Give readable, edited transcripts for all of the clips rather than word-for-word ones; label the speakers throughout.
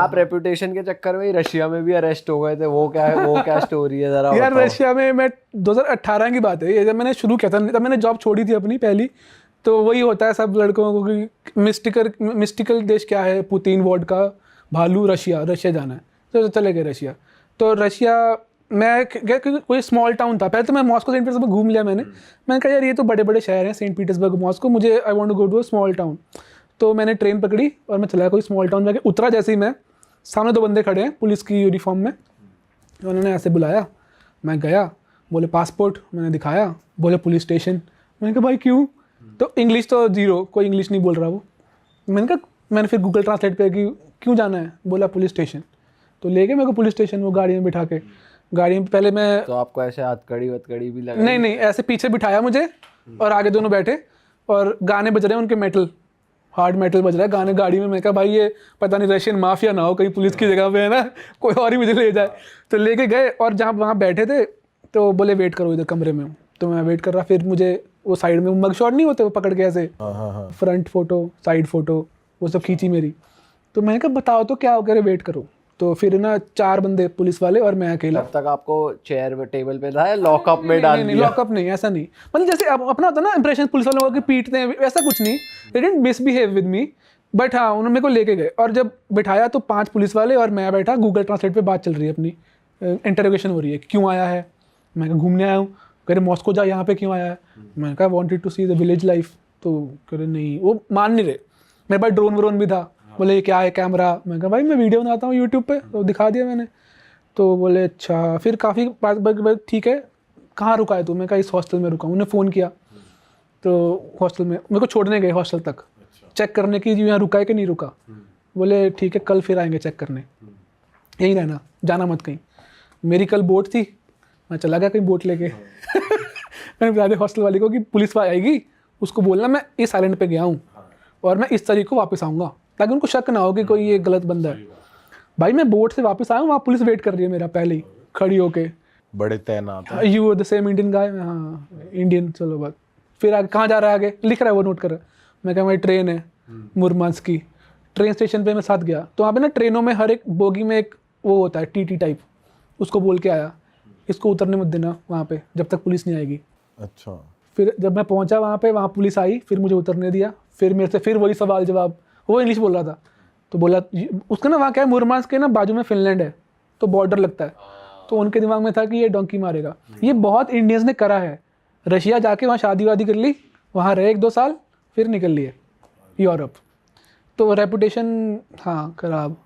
Speaker 1: आप रेपुटेशन के चक्कर में ही रशिया में भी अरेस्ट हो गए थे, वो क्या स्टोरी है जरा
Speaker 2: यार
Speaker 1: बताओ।
Speaker 2: रशिया में मैं 2018 की बात है ये, जब मैंने शुरू किया था, तब मैंने जॉब छोड़ी थी अपनी पहली। तो वही होता है सब लड़कों को कि मिस्टिकल देश क्या है, पुतिन, वोडका, भालू, रशिया जाना है, तो चले गए रशिया। तो रशिया मैं कोई स्मॉल टाउन था, पहले तो मैं मॉस्को सेंट पीटर्सबर्ग घूम लिया मैंने कहा यार ये तो बड़े बड़े शहर हैं, सेंट पीटर्सबर्ग, मॉस्को, मुझे I want to go to a small town. तो मैंने ट्रेन पकड़ी और मैं चला कोई स्मॉल टाउन जाके उतरा। जैसे ही मैं, सामने 2 बंदे खड़े हैं पुलिस की यूनिफॉर्म में, उन्होंने ऐसे बुलाया, मैं गया, बोले पासपोर्ट, मैंने दिखाया, बोले पुलिस स्टेशन। मैंने कहा भाई क्यों? तो इंग्लिश तो जीरो, कोई इंग्लिश नहीं बोल रहा वो। मैंने फिर गूगल ट्रांसलेट पे कि क्यों जाना है, बोला पुलिस स्टेशन। तो ले गए मेरे को पुलिस स्टेशन, वो गाड़ी में बिठा के। गाड़ी में पहले मैं,
Speaker 1: तो आपको ऐसे हथकड़ी भी लगा?
Speaker 2: नहीं ऐसे पीछे बिठाया मुझे और आगे दोनों बैठे और गाने बज रहे हैं उनके, मेटल, हार्ड मेटल बज रहा है गाने गाड़ी में। मैं कहा भाई ये पता नहीं रशियन माफिया ना हो कहीं पुलिस की जगह पे, है ना, कोई और ही मुझे ले जाए। तो लेके गए और जहाँ वहाँ बैठे थे तो बोले वेट करो इधर कमरे में। तो मैं वेट कर रहा, फिर मुझे वो साइड में मग शॉट नहीं होते वो पकड़ के ऐसे, फ्रंट फोटो, साइड फोटो, वो सब खींची मेरी। तो मैंने कहा बताओ तो क्या हो, कह रहे वेट करो। तो फिर ना 4 बंदे पुलिस वाले और मैं अकेला।
Speaker 1: तब तक आपको चेयर टेबल पे था या लॉकअप में डाल दिया?
Speaker 2: लॉकअप नहीं, ऐसा नहीं, मतलब जैसे अपना होता है ना इंप्रेशन पुलिस वालों को कि पीटते हैं, वैसा कुछ नहीं। They didn't misbehave with me, but हाँ उन्होंने मेरे को लेके गए और जब बिठाया तो 5 पुलिस वाले और मैं बैठा, गूगल ट्रांसलेट पे बात चल रही है अपनी, इंटरोगेशन हो रही है, क्यों आया है? मैं कहा घूमने आया हूँ। कह रहे मॉस्को जा, यहाँ पे क्यों आया है? मैंने कहा wanted to see the village life. तो कह रहे नहीं, वो मान नहीं रहे। मेरे पास ड्रोन व्रोन भी था, बोले क्या है कैमरा? मैं कहा भाई मैं वीडियो बनाता हूँ यूट्यूब पे, तो दिखा दिया मैंने। तो बोले अच्छा। फिर काफ़ी बात, ठीक है कहाँ रुका है तू? मैं कहा इस हॉस्टल में रुका हूँ। उन्हें फ़ोन किया तो हॉस्टल में मेरे को छोड़ने गए, हॉस्टल तक चेक करने की यहाँ रुका है कि नहीं रुका। बोले ठीक है कल फिर आएंगे चेक करने, यहीं रहना, जाना मत कहीं। मेरी कल बोट थी, मैं चला गया कहीं बोट लेके। मैंने बता दिया हॉस्टल वाली को कि पुलिस आएगी, उसको बोलना मैं इस आइलैंड पे गया हूँ और मैं इस तारीख को वापस आऊँगा, ताकि उनको शक ना हो कि कोई ये गलत बंदा है। भाई मैं बोट से वापस आया हूँ, वहाँ पुलिस वेट कर रही है मेरा पहले ही खड़ी होके,
Speaker 3: बड़े तैनात।
Speaker 2: You are the same Indian guy? हाँ इंडियन, चलो बात। फिर आगे कहाँ जा रहा है, आगे लिख रहा है वो, नोट कर रहा है। मैं कहा मेरी ट्रेन है मुरमांस्क की। ट्रेन स्टेशन पे मैं साथ गया, तो वहाँ पे ना ट्रेनों में हर एक बोगी में एक वो होता है टीटी टाइप, उसको बोल के आया इसको उतरने मत देना वहाँ पे जब तक पुलिस नहीं आएगी।
Speaker 3: अच्छा।
Speaker 2: फिर जब मैं पहुँचा वहाँ पे, वहाँ पुलिस आई, फिर मुझे उतरने दिया। फिर मेरे से फिर वही सवाल जवाब, वो इंग्लिश बोल रहा था। तो बोला उसका ना वहाँ क्या है, मुरमांस्क के ना बाजू में फिनलैंड है, तो बॉर्डर लगता है। तो उनके दिमाग में था कि ये डोंकी मारेगा। ये बहुत इंडियंस ने करा है, रशिया जाके वहाँ शादी वादी कर ली, वहाँ रहे 1-2 साल, फिर निकल लिए यूरोप। तो रेपुटेशन हाँ खराब।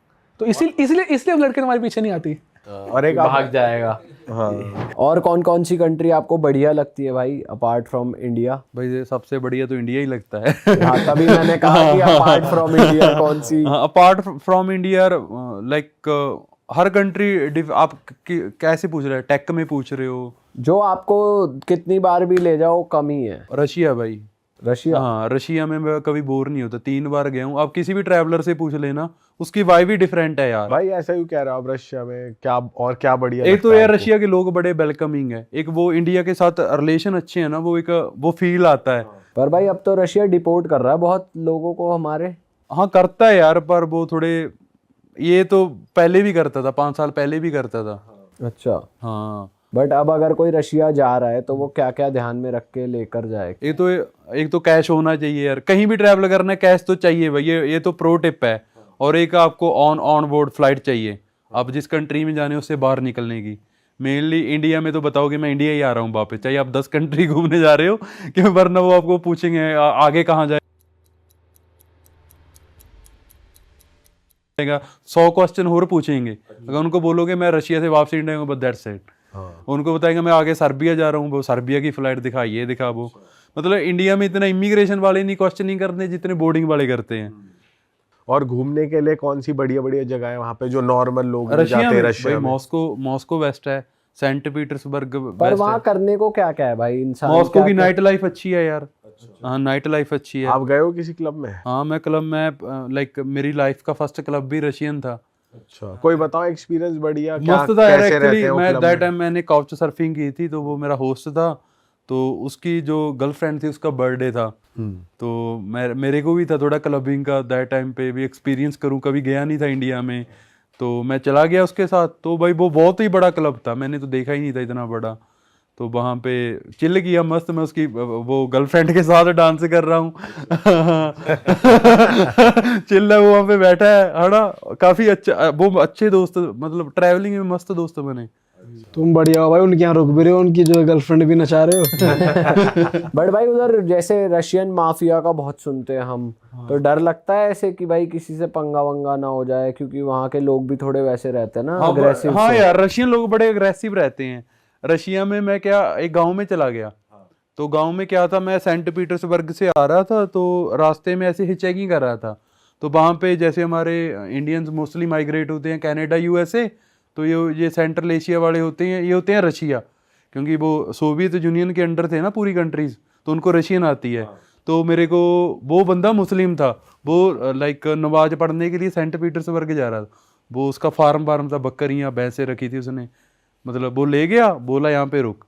Speaker 2: तो इसलिए लड़के हमारे पीछे नहीं आती
Speaker 3: और एक
Speaker 1: भाग जाएगा।
Speaker 3: हाँ।
Speaker 1: और कौन कौन सी कंट्री आपको बढ़िया लगती है भाई अपार्ट फ्रॉम इंडिया?
Speaker 4: भाई ये सबसे बढ़िया तो इंडिया ही लगता है।
Speaker 1: हाँ तभी मैंने कहा कि अपार्ट फ्रॉम इंडिया कौन सी?
Speaker 4: अपार्ट फ्रॉम इंडिया लाइक हर कंट्री। आप कैसे पूछ रहे हैं, टेक में पूछ रहे हो?
Speaker 1: जो आपको कितनी बार भी ले जाओ कम ही है।
Speaker 4: रशिया भाई,
Speaker 1: रशिया?
Speaker 4: हाँ रशिया में मैं कभी बोर नहीं होता, 3 बार गया हूँ। आप किसी भी ट्रैवलर से पूछ लेना, उसकी वाइब ही डिफरेंट है यार।
Speaker 3: भाई ऐसा क्यों कह रहे हो आप? रशिया में क्या और क्या बढ़िया
Speaker 4: एक तो
Speaker 3: लगता है
Speaker 4: यार
Speaker 3: आपको?
Speaker 4: रशिया के लोग बड़े वेलकमिंग है, एक वो इंडिया के साथ रिलेशन अच्छे हैं ना, वो एक वो फील आता है।
Speaker 1: पर भाई अब तो रशिया डिपोर्ट कर रहा है बहुत लोगों को हमारे।
Speaker 4: हाँ करता है यार, पर वो थोड़े, ये तो पहले भी करता था, 5 साल पहले भी करता था।
Speaker 1: अच्छा।
Speaker 4: हाँ
Speaker 1: बट अब अगर कोई रशिया जा रहा है तो वो क्या क्या ध्यान में रख के लेकर जाए?
Speaker 4: एक तो कैश होना चाहिए यार, कहीं भी ट्रैवल करना है कैश तो चाहिए भाई, ये तो प्रो टिप है। और एक आपको ऑन बोर्ड फ्लाइट चाहिए, आप जिस कंट्री में जाने उससे बाहर निकलने की। मेनली इंडिया में तो बताओ कि मैं इंडिया ही आ रहा हूँ वापस, चाहे आप 10 कंट्री घूमने जा रहे हो, कि वरना वो आपको पूछेंगे आगे कहाँ जाएगा, 100 क्वेश्चन और पूछेंगे। अगर उनको बोलोगे मैं रशिया से वापस इंडिया में, बस दैट्स इट। उनको बताएंगे मैं आगे सर्बिया जा रहा हूँ, वो सर्बिया की फ्लाइट दिखा, ये दिखा वो। मतलब इंडिया में इतना इमिग्रेशन वाले नहीं क्वेश्चनिंग करते जितने बोर्डिंग वाले करते हैं।
Speaker 3: और घूमने के लिए कौन सी बढ़िया बढ़िया जगह है वहाँ पे जो नॉर्मल लोग नहीं
Speaker 4: रशिया
Speaker 3: जाते?
Speaker 4: में
Speaker 3: रशिया
Speaker 4: भाई
Speaker 3: में
Speaker 4: मॉस्को बेस्ट है, सेंट पीटर्सबर्ग
Speaker 1: पर
Speaker 4: बेस्ट
Speaker 1: वहाँ
Speaker 4: है।
Speaker 1: करने को क्या क्या है भाई? इंसान
Speaker 4: मॉस्को की नाइट लाइफ अच्छी है यार। हाँ नाइट लाइफ अच्छी है।
Speaker 3: आप गए हो किसी क्लब में?
Speaker 4: हाँ मैं क्लब में, लाइक मेरी लाइफ का फर्स्ट क्लब भी रशियन था।
Speaker 3: अच्छा, कोई बताओ एक्सपीरियंस बढ़िया क्या,
Speaker 4: मस्त था यार
Speaker 3: कैसे रहते
Speaker 4: एक्चुअली।
Speaker 3: हैं वो
Speaker 4: मैं
Speaker 3: क्लब
Speaker 4: दैट
Speaker 3: में?
Speaker 4: टाइम मैंने काउच सर्फिंग की थी, तो वो मेरा होस्ट था, तो उसकी जो गर्लफ्रेंड थी उसका बर्थडे था, तो मेरे को भी था थोड़ा क्लबिंग का दैट टाइम पे भी एक्सपीरियंस करूं, कभी गया नहीं था इंडिया में, तो मैं चला गया उसके साथ। तो भाई वो बहुत ही बड़ा क्लब था, मैंने तो देखा ही नहीं था इतना बड़ा। तो वहाँ पे चिल किया मस्त, मैं उसकी वो गर्लफ्रेंड के साथ डांस कर रहा हूँ चिल है वो वहाँ पे बैठा है ना, काफी अच्छा, वो अच्छे दोस्त, मतलब ट्रैवलिंग में मस्त दोस्त बने।
Speaker 5: तुम बढ़िया हो भाई, उनके यहाँ रुक भी रहे हो, उनकी जो गर्लफ्रेंड भी नचा रहे हो।
Speaker 1: बट भाई उधर जैसे रशियन माफिया का बहुत सुनते हैं हम, तो डर लगता है ऐसे कि भाई किसी से पंगा वंगा ना हो जाए, क्योंकि वहाँ के लोग भी थोड़े वैसे रहते हैं ना, अग्रेसिव।
Speaker 4: हाँ यार, रशियन लोग बड़े अग्रेसिव रहते हैं। रशिया में मैं क्या एक गांव में चला गया, तो गांव में क्या था, मैं सेंट पीटर्सबर्ग से आ रहा था, तो रास्ते में ऐसे हिचैकिंग कर रहा था, तो वहाँ पे जैसे हमारे इंडियंस मोस्टली माइग्रेट होते हैं कनाडा यूएसए, तो ये सेंट्रल एशिया वाले होते हैं, ये होते हैं रशिया, क्योंकि वो सोवियत यूनियन के अंडर थे ना पूरी कंट्रीज, तो उनको रशियन आती है। तो मेरे को वो बंदा मुस्लिम था, वो लाइक नमाज पढ़ने के लिए सेंट पीटर्सबर्ग जा रहा था, वो उसका फार्म था, बकरियाँ भैंसें रखी थी उसने, मतलब वो ले गया, बोला यहाँ पे रुक,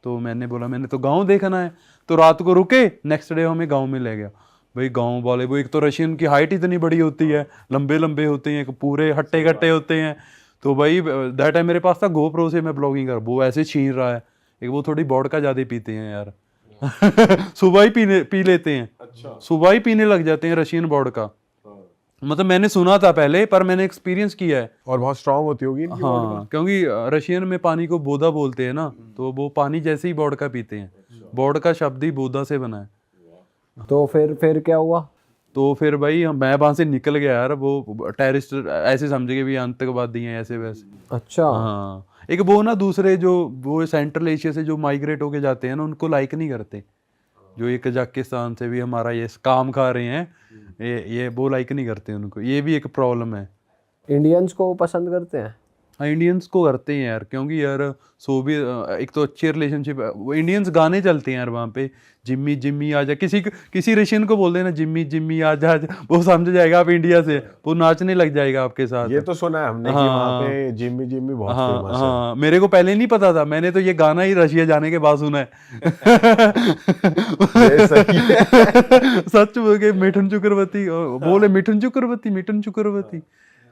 Speaker 4: तो मैंने बोला मैंने तो गांव देखना है, तो रात को रुके, नेक्स्ट डे हमें गांव में ले गया। भाई गांव वाले, वो एक तो रशियन की हाइट इतनी बड़ी होती है, लंबे लंबे होते हैं, पूरे हट्टे कट्टे होते हैं, तो भाई दैट टाइम मेरे पास था GoPro से मैं ब्लॉगिंग कर, वो ऐसे छीन रहा है, एक वो थोड़ी वोडका ज्यादा पीते हैं यार सुबह ही पी लेते हैं, सुबह ही पीने लग जाते हैं रशियन वोडका, मतलब मैंने सुना था पहले, पर मैंने एक्सपीरियंस किया है।
Speaker 3: और बहुत स्ट्रांग होती होगी इनकी
Speaker 4: हाँ, क्योंकि रशियन में पानी को बोधा बोलते हैं ना, तो वो पानी जैसे ही वोडका पीते हैं, वोडका शब्द ही बोधा से बना है।
Speaker 1: तो फिर क्या हुआ?
Speaker 4: तो फिर भाई मैं वहां से निकल गया यार, वो टेररिस्ट ऐसे समझे कि भी आतंकवादी हैं ऐसे वैसे।
Speaker 1: अच्छा।
Speaker 4: हाँ, एक वो ना दूसरे जो वो सेंट्रल एशिया से जो माइग्रेट होके जाते हैं ना, उनको लाइक नहीं करते, जो ये कजाकिस्तान से भी हमारा ये काम खा रहे हैं, ये वो लाइक नहीं करते उनको, ये भी एक प्रॉब्लम है।
Speaker 1: इंडियंस को पसंद करते हैं?
Speaker 4: हाँ, इंडियंस को करते हैं यार, क्योंकि यार एक तो अच्छी रिलेशनशिप है, वो इंडियंस गाने चलते हैं यार वहाँ पे, जिम्मी जिम्मी आजा, किसी रशियन को बोल देना जिम्मी जिम्मी आजा आजा, वो समझ जाएगा आप इंडिया से, वो नाचने लग जाएगा आपके साथ।
Speaker 3: ये तो सुना है हमने कि वहाँ पे जिम्मी जिम्मी बहुत फेमस है।
Speaker 4: हाँ, मेरे को पहले नहीं पता था, मैंने तो ये गाना ही रशिया जाने के बाद सुना है
Speaker 3: ये सही है।
Speaker 4: सच बोल के मिठुन चक्रवर्ती बोले, मिठुन चक्रवर्ती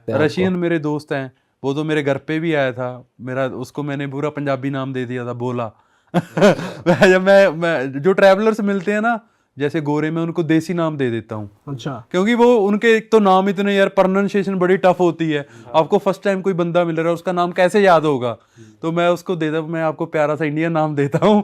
Speaker 4: रशियन मेरे दोस्त हैं, वो तो मेरे घर पे भी आया था, मेरा उसको मैंने पूरा पंजाबी नाम दे दिया था, बोला जब मैं जो ट्रैवलर्स मिलते हैं ना, जैसे गोरे, में उनको देसी नाम दे देता हूँ।
Speaker 5: अच्छा।
Speaker 4: क्योंकि वो उनके एक तो नाम इतने यार, प्रोनाउंसिएशन बड़ी टफ होती है, आपको फर्स्ट टाइम कोई बंदा मिल रहा है, उसका नाम कैसे याद होगा, तो मैं उसको देता हूँ, मैं आपको प्यारा सा इंडियन नाम देता हूँ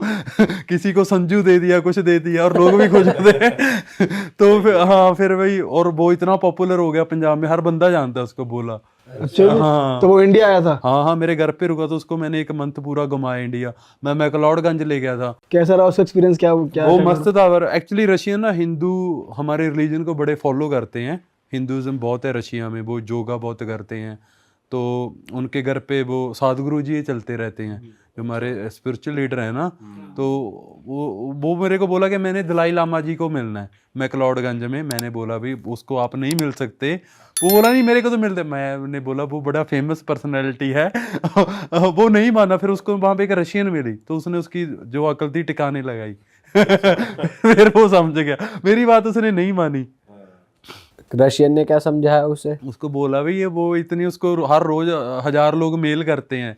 Speaker 4: किसी को संजू दे दिया, कुछ दे दिया, और लोग भी खुश होते हैं तो फिर हाँ, फिर वही, और वो इतना पॉपुलर हो गया पंजाब में, हर बंदा जानता है उसको, बोला।
Speaker 5: अच्छा।
Speaker 4: हाँ,
Speaker 5: तो वो इंडिया आया था?
Speaker 4: हाँ, मेरे घर पे रुका, तो उसको मैंने 1 मंथ पूरा घुमाया इंडिया, मैं मैक्लोडगंज ले गया था।
Speaker 5: कैसा रहा उसका एक्सपीरियंस? क्या
Speaker 4: वो मस्त था। एक्चुअली रशियन ना हिंदू हमारे रिलीजन को बड़े फॉलो करते हैं, हिंदुज़म बहुत है रशिया में, वो योगा बहुत करते हैं, तो उनके घर पे वो सदगुरु जी चलते रहते हैं, जो हमारे स्पिरिचुअल लीडर है ना, तो वो मेरे को बोला कि मैंने दलाई लामा जी को मिलना है मैक्लोडगंज में। मैंने बोला भाई उसको आप नहीं मिल सकते, वो बोला नहीं मेरे को तो मिलते, मैंने बोला वो बड़ा फेमस पर्सनैलिटी है वो नहीं माना, फिर उसको वहाँ पे एक रशियन मिली, तो उसने उसकी जो अकल थी टिकाने लगाई फिर वो समझ गया, मेरी बात उसने नहीं मानी।
Speaker 1: रशियन ने क्या समझाया उसे?
Speaker 4: उसको बोला भाई ये वो इतनी, उसको हर रोज 1000 लोग मेल करते हैं,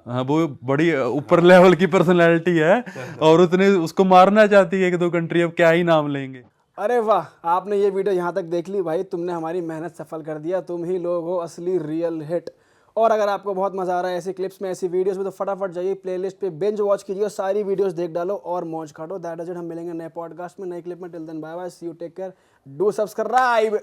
Speaker 4: हाँ, वो बड़ी ऊपर लेवल की पर्सनैलिटी है, और उतने उसको मारना चाहती है 1-2 कंट्री, अब क्या ही नाम लेंगे।
Speaker 5: अरे वाह, आपने ये वीडियो यहाँ तक देख ली भाई, तुमने हमारी मेहनत सफल कर दिया, तुम ही लोग हो असली रियल हिट। और अगर आपको बहुत मजा आ रहा है ऐसी क्लिप्स में, ऐसी वीडियोस में, तो फटाफट जाइए प्लेलिस्ट पे बिंज वॉच कीजिए, सारी वीडियोस देख डालो और मौज काटो। दैट इज इट, हम मिलेंगे नए पॉडकास्ट में, नए क्लिप में। Till then bye bye, see you, take care, do subscribe.